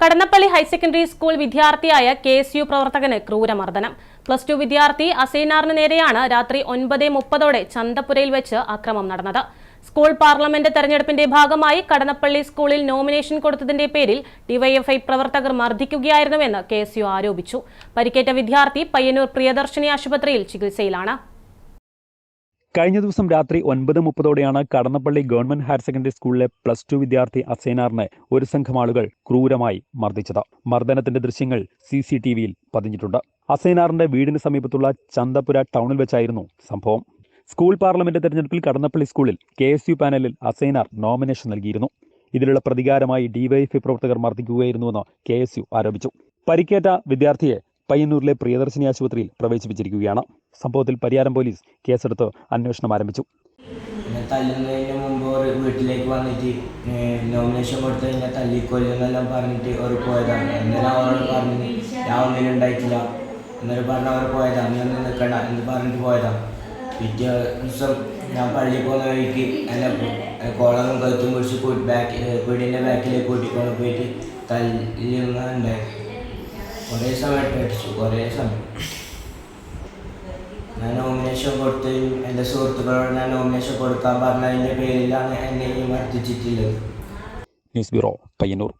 Kadannappally higher secondary school വിദ്യാർത്ഥിയായ KSU പ്രവർത്തകന് ക്രൂരമർദ്ദനം. +2 വിദ്യാർത്ഥി അസൈനാറിന് നേരെയാണ് രാത്രി 9:30 ചന്തപുരയിൽ വെച്ച് അക്രമം നടന്നത്. സ്കൂൾ പാർലമെന്റ് തെരഞ്ഞെടുപ്പിന്റെ ഭാഗമായി കടന്നപ്പള്ളി സ്കൂളിൽ നോമിനേഷൻ കൊടുത്തതിന്റെ പേരിൽ ഡിവൈഎഫ്ഐ പ്രവർത്തകർ മർദ്ദിക്കുകയായിരുന്നുവെന്ന് KSU ആരോപിച്ചു. പരിക്കേറ്റ വിദ്യാർത്ഥി പയ്യന്നൂർ പ്രിയദർശിനി ആശുപത്രിയിൽ ചികിത്സയിലാണ്. കഴിഞ്ഞ ദിവസം രാത്രി 9:30 കടന്നപ്പള്ളി ഗവൺമെന്റ് ഹയർ സെക്കൻഡറി സ്കൂളിലെ +2 വിദ്യാർത്ഥി അസൈനാറിനെ ഒരു സംഘം ആളുകൾ ക്രൂരമായി മർദ്ദിച്ചത്. മർദ്ദനത്തിന്റെ ദൃശ്യങ്ങൾ CCTVയിൽ പതിഞ്ഞിട്ടുണ്ട്. അസൈനാറിന്റെ വീടിന് സമീപത്തുള്ള ചന്തപുര ടൗണിൽ വെച്ചായിരുന്നു സംഭവം. സ്കൂൾ പാർലമെന്റ് തെരഞ്ഞെടുപ്പിൽ കടന്നപ്പള്ളി സ്കൂളിൽ KSU പാനലിൽ അസൈനാർ നോമിനേഷൻ നൽകിയിരുന്നു. ഇതിലുള്ള പ്രതികാരമായി ഡിവൈഎഫ്ഐ പ്രവർത്തകർ മർദ്ദിക്കുകയായിരുന്നുവെന്ന് KSU ആരോപിച്ചു. പരിക്കേറ്റ വിദ്യാർത്ഥിയെ പയ്യന്നൂരിലെ പ്രിയദർശിനി ആശുപത്രിയിൽ പ്രവേശിപ്പിച്ചിരിക്കുകയാണ്. സംഭവത്തിൽ പരിയാരം പോലീസ് കേസെടുത്ത് അന്വേഷണം ആരംഭിച്ചു. തല്ലുന്നതിന് മുമ്പ് ഒരു വീട്ടിലേക്ക് വന്നിട്ട് നോമിനേഷൻ കൊടുത്ത് കഴിഞ്ഞാൽ തല്ലിക്കൊല്ലുന്നെല്ലാം പറഞ്ഞിട്ട് അവർ പോയതാണ്. എന്നാലും അവരോട് പറഞ്ഞു ഞാൻ ഒന്നിനും ഉണ്ടായിട്ടില്ല എന്നൊരു പറഞ്ഞ് അവർ പോയതാണ്. നീ ഒന്നും നിൽക്കണ്ട എന്ന് പറഞ്ഞിട്ട് പോയതാണ്. പിറ്റേ ദിവസം ഞാൻ പള്ളിയിൽ പോകുന്ന വഴിക്ക് എന്നെ കോളറും കഴുത്തും പിടിച്ച് വീടിൻ്റെ ബാക്കിലേക്ക് കൂട്ടിക്കൊണ്ട് പോയിട്ട് തല്ലുന്നുണ്ടായി. കുറേ സമയത്ത് അടിച്ചു. ഞാൻ നോമിനേഷൻ കൊടുത്തതും എൻ്റെ സുഹൃത്തുക്കളോട് ഞാൻ നോമിനേഷൻ കൊടുക്കാൻ പറഞ്ഞതിൻ്റെ പേരിലാണ് എന്നെ മർദ്ദിച്ചിട്ടുള്ളത്. News bureau, Payyanur.